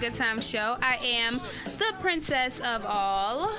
Good Tymez Show. I am the princess of all.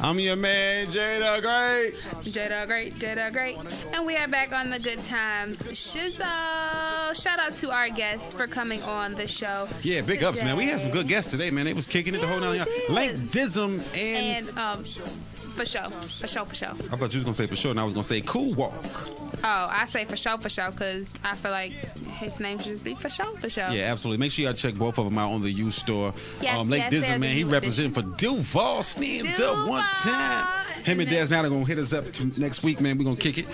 I'm your man, Jada Great. Jada Great. And we are back on the Good Tymez Shizzle. Shout out to our guests for coming on the show. Yeah, big ups, man. We had some good guests today, man. They was kicking it the whole night. Link Dism and for sure. I thought you was gonna say for sure, and I was gonna say Cool Walk. Oh, I say for sure, because I feel like his name should be for sure. Yeah, absolutely. Make sure y'all check both of them out on the U store. Yes, Lake Dism, man, he representing for Duval. Stand up one time. Him and Daz now are gonna hit us up next week, man. We're gonna kick it.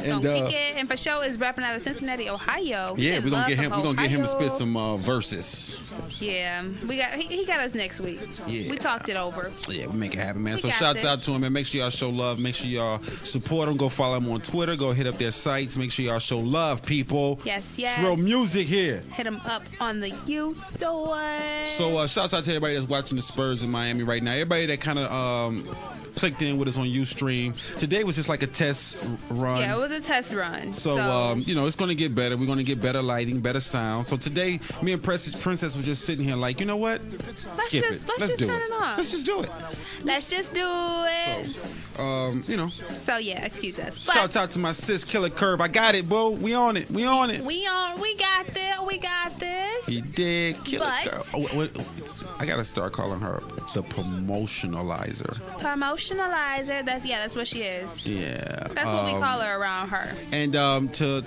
And and for sure is rapping out of Cincinnati, Ohio. Yeah, we're gonna get him. We're gonna get him to spit some verses. Yeah, he got us next week. Yeah, we talked it over. Yeah, we make it happen, man. So shouts out to him, man. Make sure y'all show love. Make sure y'all support him. Go follow him on Twitter. Go hit up their sites. Make sure y'all show love, people. Yes. It's real music here. Hit him up on the U store. So shouts out to everybody that's watching the Spurs in Miami right now. Everybody that kind of clicked in with us on Ustream. Today was just like a test run. Yeah, it was a test run. So it's going to get better. We're going to get better lighting, better sound. So today, me and Princess was just sitting here like, you know what? Skip it. Let's do it. Let's just do it. Let's just do it. So, So yeah, excuse us. Shout out to my sis, Killer Curve. I got it, boo. We on it. We got this. You did, Killer Curve. I got to start calling her the promotionalizer. That's what she is. Yeah. That's what we call her around her. And to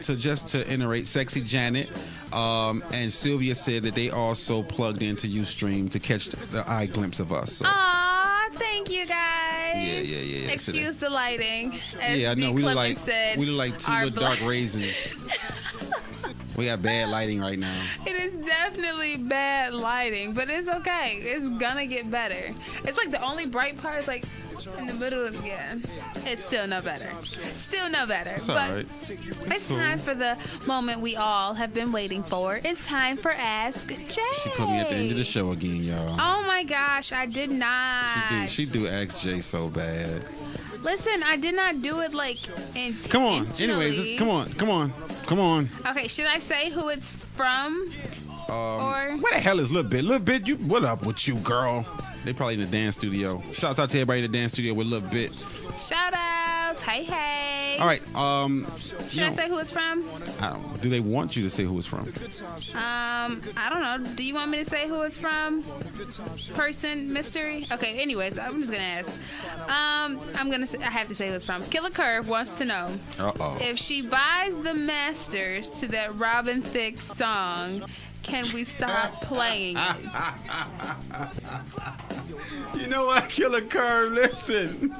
iterate, Sexy Janet and Sylvia said that they also plugged into Ustream to catch the eye glimpse of us. So. Aw, thank you guys. Yeah. Excuse the lighting. As I know. We look like two little dark raisins. We got bad lighting right now. It is definitely bad lighting, but it's okay. It's gonna get better. It's like the only bright part is like in the middle of it's still no better. It's but all right. It's time for the moment we all have been waiting for. It's time for Ask Jay. She put me at the end of the show again, y'all. Oh my gosh, I did not. She do Ask Jay so bad. Listen, I did not do it like intentionally. Come on. Anyways, come on. Okay, should I say who it's from? Or where the hell is Lil Bit? Lil Bit, what up with you, girl? They probably in the dance studio. Shouts out to everybody in the dance studio with Lil Bit. Shout outs. Hey. All right. Should I say who it's from? Do they want you to say who it's from? I don't know. Do you want me to say who it's from? Person, mystery? Okay, anyways, I'm just going to ask. I have to say who it's from. Killer Curve wants to know if she buys the masters to that Robin Thicke song, can we stop playing it? You know what, Killer Curve? Listen.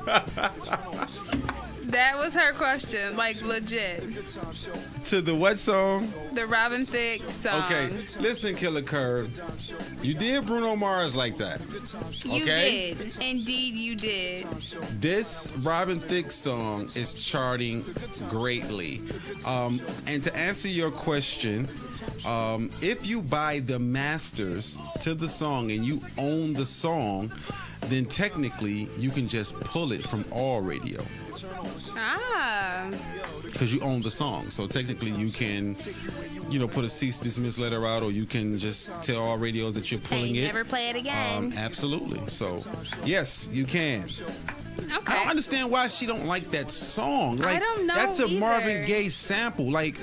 That was her question, like legit. To the what song? The Robin Thicke song. Okay, listen, Killer Curve. You did Bruno Mars like that. You did. Indeed, you did. This Robin Thicke song is charting greatly. And to answer your question, if you buy the masters to the song and you own the song, then technically you can just pull it from all radio. Because you own the song. So technically you can, put a cease dismiss letter out, or you can just tell all radios that you're pulling it. Never play it again. Absolutely. So, yes, you can. Okay. I don't understand why she don't like that song. Like, I don't know that's a either. Marvin Gaye sample. Like,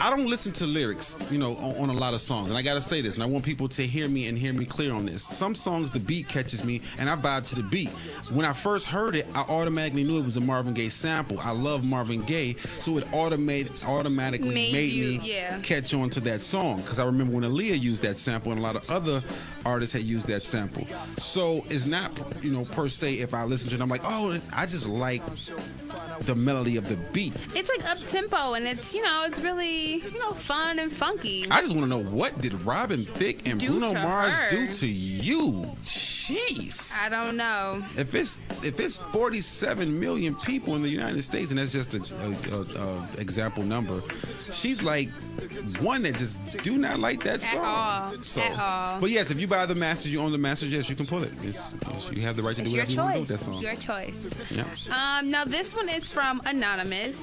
I don't listen to lyrics, on a lot of songs. And I got to say this, and I want people to hear me clear on this. Some songs, the beat catches me, and I vibe to the beat. When I first heard it, I automatically knew it was a Marvin Gaye sample. I love Marvin Gaye, so it automatically made me catch on to that song. Because I remember when Aaliyah used that sample, and a lot of other artists had used that sample. So it's not, per se, if I listen to it, I'm like, oh, I just like the melody of the beat. It's like up tempo, and it's it's really fun and funky. I just want to know, what did Robin Thicke and Bruno Mars do to you? Jeez. I don't know. If it's 47 million people in the United States, and that's just a example number, she's like one that just do not like that song. At all. But yes, if you buy the masters, you own the masters, yes, you can pull it. You have the right to do whatever you want to do with that song. Your choice. choice. Yep. Now this one is from Anonymous.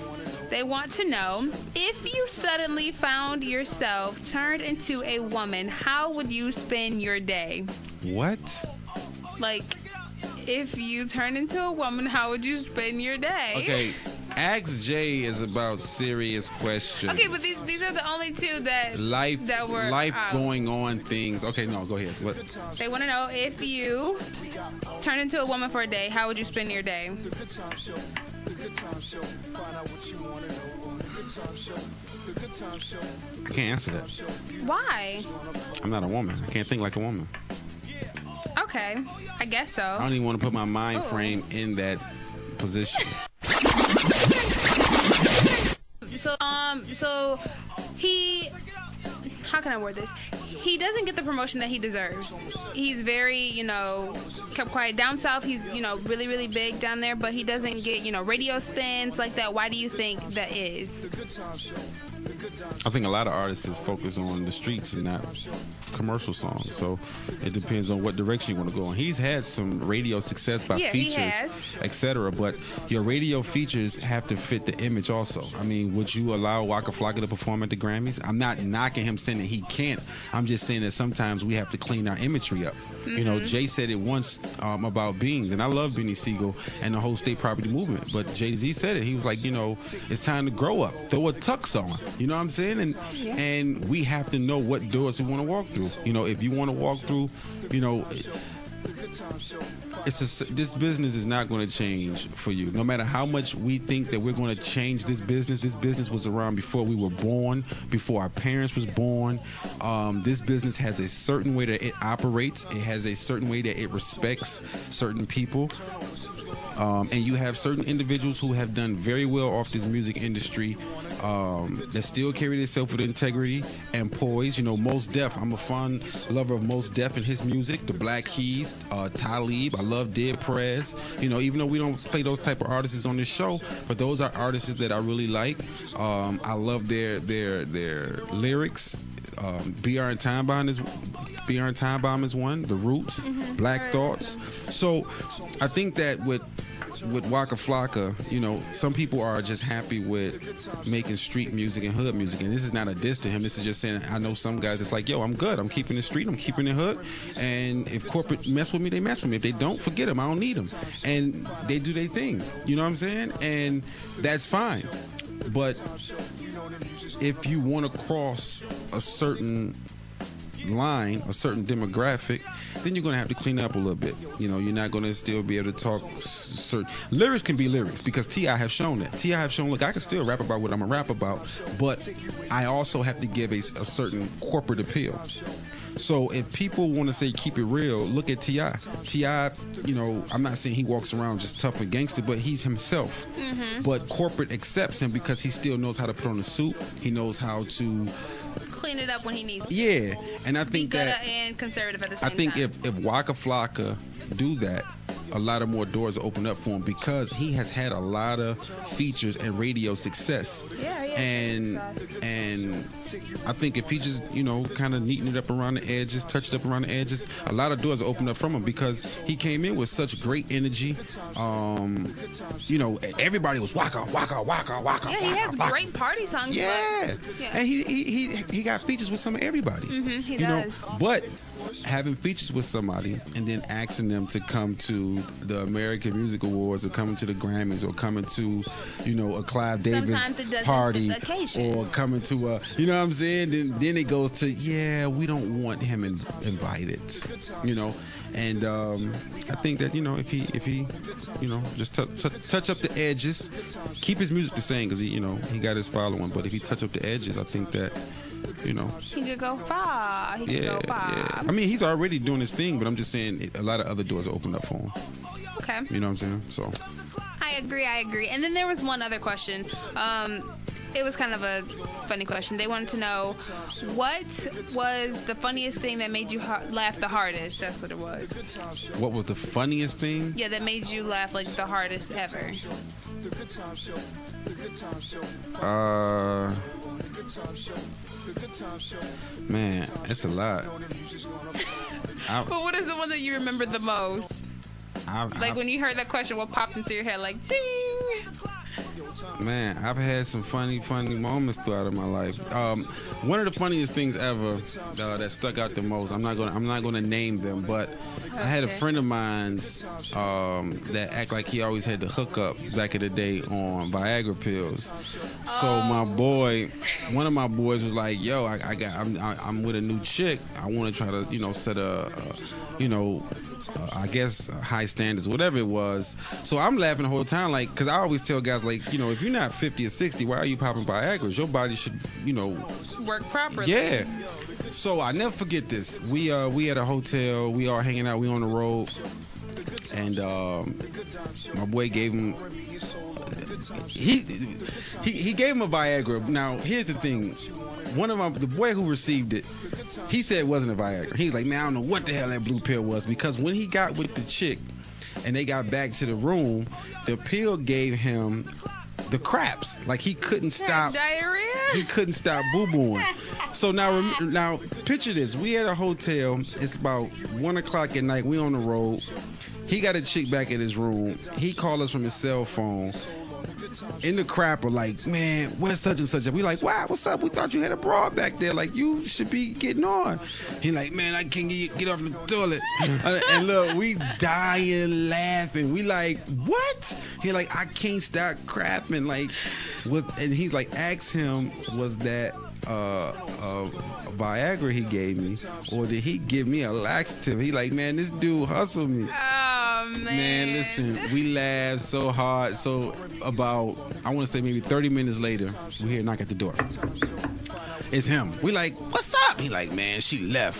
They want to know, if you suddenly found yourself turned into a woman, how would you spend your day? What? Like, if you turn into a woman, how would you spend your day? Okay, Ask Jay is about serious questions. Okay, but these are the only two that were life going on things. Okay, no, go ahead. What? They want to know, if you turn into a woman for a day, how would you spend your day? I can't answer that. Why? I'm not a woman. I can't think like a woman. Okay, I guess so. I don't even want to put my mind frame in that position. So he, how can I word this? He doesn't get the promotion that he deserves. He's very, kept quiet down south. He's, really, really big down there, but he doesn't get, radio spins like that. Why do you think that is? I think a lot of artists focus on the streets and not commercial songs. So it depends on what direction you want to go in. He's had some radio success by features, etc. But your radio features have to fit the image also. I mean, would you allow Waka Flocka to perform at the Grammys? I'm not knocking him saying that he can't. I'm just saying that sometimes we have to clean our imagery up. Mm-hmm. Jay said it once about Beans, and I love Beanie Siegel and the whole state property movement. But Jay-Z said it. He was like, it's time to grow up. Throw a tux on. You know what I'm saying? And we have to know what doors we want to walk through. If you want to walk through, this business is not going to change for you. No matter how much we think that we're going to change this business was around before we were born, before our parents was born. This business has a certain way that it operates. It has a certain way that it respects certain people. And you have certain individuals who have done very well off this music industry that still carry themselves with integrity and poise. Mos Def. I'm a fond lover of Mos Def and his music. The Black Keys, Talib. I love Dead Prez. Even though we don't play those type of artists on this show, but those are artists that I really like. I love their lyrics. BR and Time Bomb is one. The Roots, Black Thoughts. So I think that with Waka Flocka, some people are just happy with making street music and hood music, and this is not a diss to him. This is just saying, I know some guys it's like, yo, I'm good. I'm keeping the street. I'm keeping the hood. And if corporate mess with me, they mess with me. If they don't, forget them. I don't need them. And they do their thing. You know what I'm saying? And that's fine. But if you want to cross a certain line, a certain demographic, then you're going to have to clean up a little bit. You're not going to still be able to talk certain lyrics. Can be lyrics, because T.I. have shown that. T.I. have shown, look, I can still rap about what I'm going to rap about, but I also have to give a certain corporate appeal. So if people want to say keep it real, look at T.I. T.I., I'm not saying he walks around just tough and gangster, but he's himself. Mm-hmm. But corporate accepts him because he still knows how to put on a suit. He knows how to clean it up when he needs to. Yeah, and I think be good and conservative at the same time. I think if Waka Flocka do that, a lot of more doors will open up for him, because he has had a lot of features and radio success. Yeah. And I think if he just kind of neaten it up around the edges, touched up around the edges, a lot of doors will open up from him, because he came in with such great energy. Everybody was waka waka waka waka. Yeah, he has great party songs. Yeah. And he got features with some of everybody. Mm-hmm, he does. But having features with somebody and then asking them to come to the American Music Awards, or coming to the Grammys, or coming to a Clive Davis party, or coming to a, you know what I'm saying, then it goes to, we don't want him invited, and I think that if he just touch up the edges, keep his music the same, because he got his following, but if he touch up the edges, I think that he could go far. Yeah. I mean, he's already doing his thing, but I'm just saying a lot of other doors are opened up for him. Okay. You know what I'm saying? So I agree. And then there was one other question. It was kind of a funny question. They wanted to know, what was the funniest thing that made you laugh the hardest? That's what it was. What was the funniest thing? Yeah, that made you laugh like the hardest ever. Man, it's a lot. But what is the one that you remember the most? Like when you heard that question, what popped into your head? Like, ding. Man, I've had some funny moments throughout my life. One of the funniest things ever that stuck out the most. I'm not gonna name them, but I had a friend of mine's that act like he always had the hookup back in the day on Viagra pills. So one of my boys was like, "Yo, I'm with a new chick. I want to try to set I guess high standards, whatever it was." So I'm laughing the whole time, like, because I always tell guys, like, if you're not 50 or 60, why are you popping Viagra? Your body should, work properly. Yeah. So I never forget this. We at a hotel. We all hanging out. We on the road, and my boy gave him. He gave him a Viagra. Now here's the thing. The boy who received it, he said it wasn't a Viagra. He's like, man, I don't know what the hell that blue pill was, because when he got with the chick and they got back to the room, the pill gave him the craps. Like he couldn't stop diarrhea. He couldn't stop boo-booing. So now picture this. We at a hotel. It's about 1:00 at night. We on the road. He got a chick back in his room. He called us from his cell phone. In the crapper, like, man, where's such and such? We like, wow, what's up? We thought you had a broad back there. Like, you should be getting on. He like, man, I can't get off the toilet. And look, we dying laughing. We like, what? He like, I can't stop crapping. Like, and he's like, ask him, was that Viagra he gave me, or did he give me a laxative? He like, man, this dude hustled me. Oh, man. Listen, we laughed so hard. So about, I want to say maybe 30 minutes later, we hear a knock at the door. It's him. We like, what's up? He like, man, she left.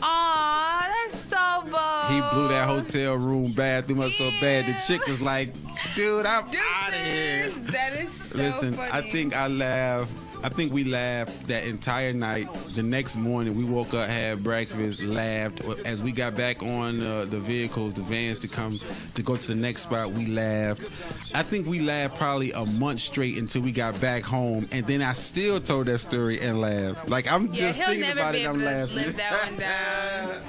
Aw, that's so bold. He blew that hotel room bathroom up so bad. The chick was like, dude, I'm out of here. That is so Listen, funny. I think we laughed that entire night. The next morning, we woke up, had breakfast, laughed. As we got back on the vehicles, the vans to go to the next spot, we laughed. I think we laughed probably a month straight until we got back home, and then I still told that story and laughed. Like, I'm just thinking about it, I'm laughing. He'll never be able to live that one down.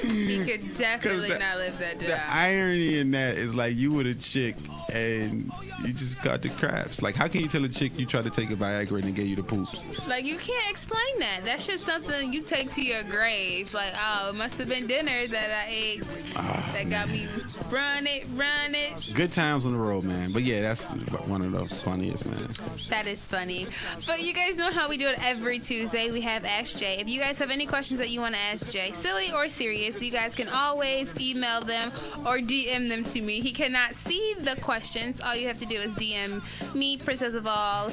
He could definitely not live that down. The irony in that is, like, you with a chick and you just got the craps. Like, how can you tell a chick you tried to take a Viagra and they gave you the poops? Like, you can't explain that. That's just something you take to your grave. Like, oh, it must have been dinner that I ate that got me run it. Good times on the road, man. But yeah, that's one of the funniest, man. That is funny. But you guys know how we do it every Tuesday. We have Ask Jay. If you guys have any questions that you want to ask Jay, silly or serious, you guys can always email them or DM them to me. He cannot see the questions. All you have to do is DM me, Princess of All,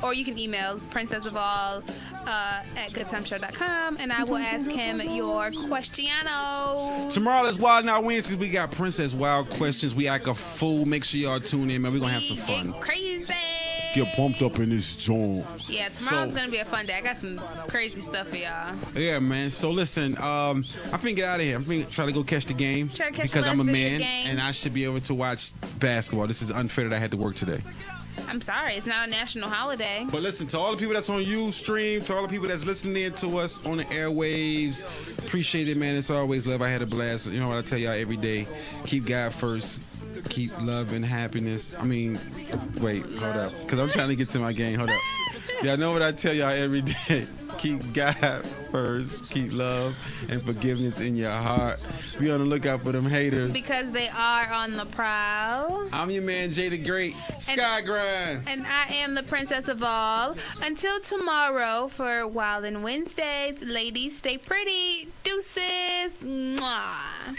or you can email princessofall at goodtimeshow.com, and I will ask him your questiono. Tomorrow is Wild Now Wednesdays. We got Princess Wild questions. We act a fool. Make sure y'all tune in, man. We're going to have some fun. Get crazy. Get pumped up in this joint. Yeah, tomorrow's going to be a fun day. I got some crazy stuff for y'all. Yeah, man. So listen, I'm finna get out of here. I'm finna try to go catch the game. Because I'm a man and I should be able to watch basketball. This is unfair that I had to work today. I'm sorry, it's not a national holiday. But listen, to all the people that's on Ustream, to all the people that's listening in to us on the airwaves, appreciate it, man. It's always love. I had a blast. You know what I tell y'all every day? Keep God first. Keep love and happiness. I mean, wait, hold up. Because I'm trying to get to my game. Hold up. Y'all know what I tell y'all every day. Keep God first. Keep love and forgiveness in your heart. Be on the lookout for them haters. Because they are on the prowl. I'm your man, Jay the Great. Sky Grind. And I am the Princess of All. Until tomorrow for Wild and Wednesdays. Ladies, stay pretty. Deuces. Mwah.